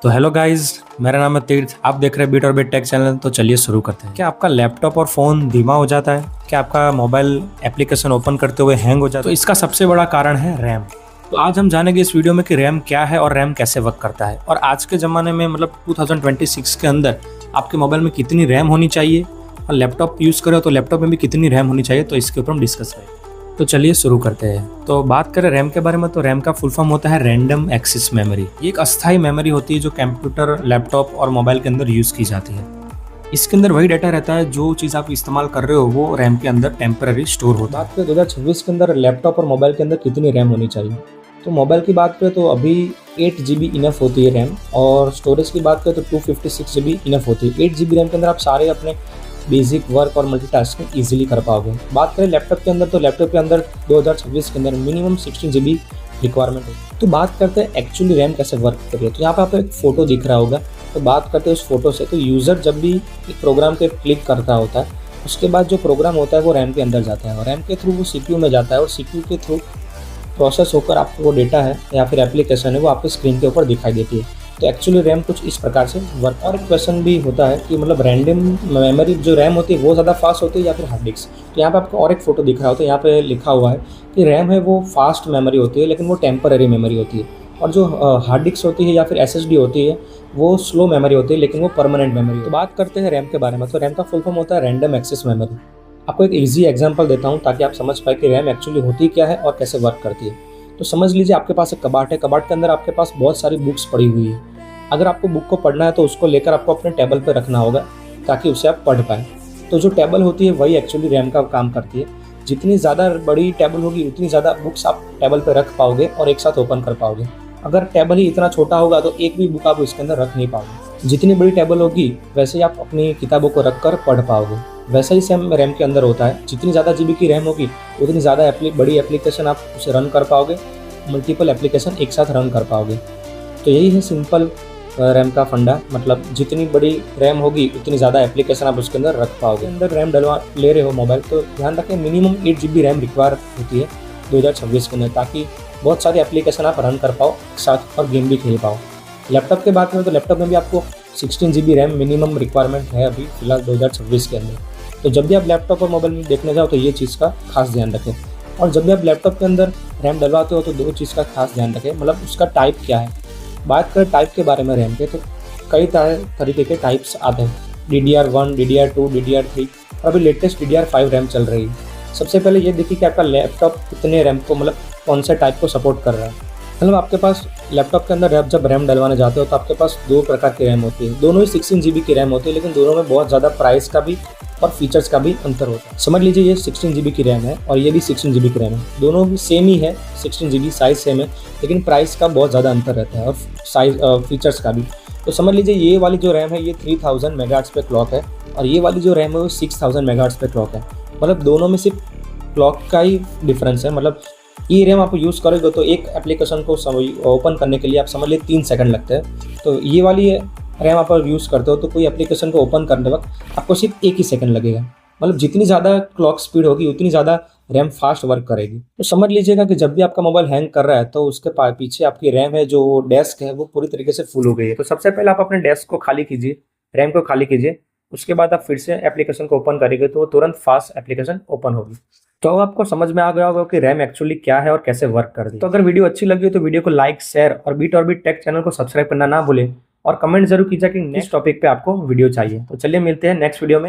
तो hello guys, मेरा नाम है तीर्थ। आप देख रहे हैं बीट और बिट टेक चैनल। तो चलिए शुरू करते हैं। क्या आपका लैपटॉप और फ़ोन धीमा हो जाता है? क्या आपका मोबाइल एप्लीकेशन ओपन करते हुए हैंग हो जाता है? तो इसका सबसे बड़ा कारण है रैम। तो आज हम जानेंगे इस वीडियो में कि रैम क्या है और रैम कैसे वर्क करता है, और आज के ज़माने में मतलब 2026 के अंदर आपके मोबाइल में कितनी रैम होनी चाहिए, और लैपटॉप यूज़ करो तो लैपटॉप में भी कितनी रैम होनी चाहिए। तो इसके ऊपर हम डिस्कस करेंगे। तो चलिए शुरू करते हैं। तो बात करें रैम के बारे में, तो रैम का फुल फॉर्म होता है रैंडम एक्सेस मेमोरी। ये एक अस्थायी मेमोरी होती है जो कंप्यूटर, लैपटॉप और मोबाइल के अंदर यूज़ की जाती है। इसके अंदर वही डाटा रहता है जो चीज़ आप इस्तेमाल कर रहे हो वो रैम के अंदर टेम्पररी स्टोर होता है। बात करें 2026 के अंदर लैपटॉप और मोबाइल के अंदर कितनी रैम होनी चाहिए, तो मोबाइल की बात करें तो अभी 8 GB इनफ होती है रैम, और स्टोरेज की बात करें तो 256 GB इनफ होती है। 8 GB रैम के अंदर आप सारे अपने बेसिक वर्क और मल्टीटास्किंग इजीली कर पाओगे। बात करें लैपटॉप के अंदर, तो लैपटॉप के अंदर 2026 के अंदर मिनिमम 16 GB रिक्वायरमेंट है। तो बात करते हैं एक्चुअली रैम कैसे वर्क कर रही है। तो यहाँ पे आपको एक फ़ोटो दिख रहा होगा। तो बात करते हैं उस फोटो से। तो यूज़र जब भी एक प्रोग्राम पे क्लिक करता होता है, उसके बाद जो प्रोग्राम होता है वो रैम के अंदर जाता है, और रैम के थ्रू वो CPU में जाता है, और CPU के थ्रू प्रोसेस होकर आपको वो डेटा है या फिर एप्लीकेशन है वो आपके स्क्रीन के ऊपर दिखाई देती है। तो एक्चुअली रैम कुछ इस प्रकार से वर्क। और एक क्वेश्चन भी होता है कि मतलब रैंडम मेमोरी जो रैम होती है वो ज़्यादा फास्ट होती है या फिर हार्ड डिस्क। तो यहाँ पे आपको और एक फोटो दिख रहा होता है। यहाँ पे लिखा हुआ है कि रैम है वो फास्ट मेमोरी होती है, लेकिन वो टेम्पररी मेमोरी होती है, और जो हार्ड डिस्क होती है या फिर SSD होती है वो स्लो मेमोरी होती है, लेकिन वो परमानेंट मेमोरी। तो बात करते हैं रैम के बारे में। तो रैम का फुल फॉर्म होता है रैंडम एक्सेस मेमोरी। आपको एक ईजी एग्जाम्पल देता हूँ ताकि आप समझ पाए कि रैम एक्चुअली होती क्या है और कैसे वर्क करती है। तो समझ लीजिए आपके पास एक कबाट है। कबाट के अंदर आपके पास बहुत सारी बुक्स पड़ी हुई है। अगर आपको बुक को पढ़ना है तो उसको लेकर आपको अपने टेबल पर रखना होगा ताकि उसे आप पढ़ पाएँ। तो जो टेबल होती है वही एक्चुअली रैम का काम करती है। जितनी ज़्यादा बड़ी टेबल होगी उतनी ज़्यादा बुक्स आप टेबल पर रख पाओगे और एक साथ ओपन कर पाओगे। अगर टेबल ही इतना छोटा होगा तो एक भी बुक आप इसके अंदर रख नहीं पाओगे। जितनी बड़ी टेबल होगी वैसे ही आप अपनी किताबों को रख कर पढ़ पाओगे। वैसा ही सेम रैम के अंदर होता है। जितनी ज़्यादा GB की रैम होगी उतनी ज़्यादा बड़ी एप्लीकेशन आप उसे रन कर पाओगे, मल्टीपल एप्लीकेशन एक साथ रन कर पाओगे। तो यही है सिंपल रैम का फंडा। मतलब जितनी बड़ी रैम होगी उतनी ज़्यादा एप्लीकेशन आप उसके अंदर रख पाओगे। अंदर रैम डलवा ले रहे हो मोबाइल, तो ध्यान रखें मिनिमम 8 GB रैम रिक्वायर होती है 2026 के अंदर, ताकि बहुत सारी एप्लीकेशन आप रन कर पाओ साथ और गेम भी खेल पाओ। लैपटॉप की बात करें तो लैपटॉप में भी आपको 16 GB रैम मिनिमम रिक्वायरमेंट है अभी फिलहाल 2026 के अंदर। तो जब भी आप लैपटॉप और मोबाइल में देखने जाओ तो ये चीज़ का खास ध्यान रखें। और जब भी आप लैपटॉप के अंदर रैम डलवाते हो तो दो चीज़ का खास ध्यान रखें, मतलब उसका टाइप क्या है। बात करें टाइप के बारे में रैम के, तो कई तरीके के टाइप्स आते हैं। DDR1, DDR2, DDR3, और अभी लेटेस्ट DDR5 रैम चल रही है। सबसे पहले ये देखिए कि आपका लैपटॉप कितने रैम को, मतलब कौन से टाइप को सपोर्ट कर रहा है। मतलब आपके पास लैपटॉप के अंदर जब रैम डलवाने जाते हो तो आपके पास दो प्रकार की रैम होती है। दोनों ही 16 GB की रैम होती है, लेकिन दोनों में बहुत ज़्यादा प्राइस का भी और फीचर्स का भी अंतर होता है। समझ लीजिए ये 16 GB की रैम है और ये भी 16 GB की रैम है। दोनों भी सेम ही है, 16 GB साइज सेम है, लेकिन प्राइस का बहुत ज़्यादा अंतर रहता है और साइज फीचर्स का भी। तो समझ लीजिए ये वाली जो रैम है ये 3000 MHz पे क्लॉक है, और ये वाली जो रैम है वो 6000 MHz पे क्लॉक है। मतलब दोनों में सिर्फ क्लॉक का ही डिफरेंस है। मतलब ये रैम आप यूज़ करोगे तो एक एप्लीकेशन को ओपन करने के लिए आप समझ लीजिए 3 सेकंड लगते हैं। तो ये वाली रैम आप यूज़ करते हो तो कोई एप्लीकेशन को ओपन करने वक्त आपको सिर्फ 1 ही सेकंड लगेगा। मतलब जितनी ज़्यादा क्लॉक स्पीड होगी उतनी ज़्यादा रैम फास्ट वर्क करेगी। तो समझ लीजिएगा कि जब भी आपका मोबाइल हैंग कर रहा है तो उसके पीछे आपकी रैम है, जो डेस्क है वो पूरी तरीके से फुल हो गई है। तो सबसे पहले आप अपने डेस्क को खाली कीजिए, रैम को खाली कीजिए। उसके बाद आप फिर से एप्लीकेशन को ओपन करेंगे तो वो तुरंत फास्ट एप्लीकेशन ओपन होगी। तो अब आपको समझ में आ गया होगा कि रैम एक्चुअली क्या है और कैसे वर्क करती है। तो अगर वीडियो अच्छी लगी हो तो वीडियो को लाइक, शेयर और बीट टेक चैनल को सब्सक्राइब करना ना भूलें, और कमेंट जरूर कीजिए कि नेक्स्ट टॉपिक पे आपको वीडियो चाहिए। तो चलिए मिलते हैं नेक्स्ट वीडियो में।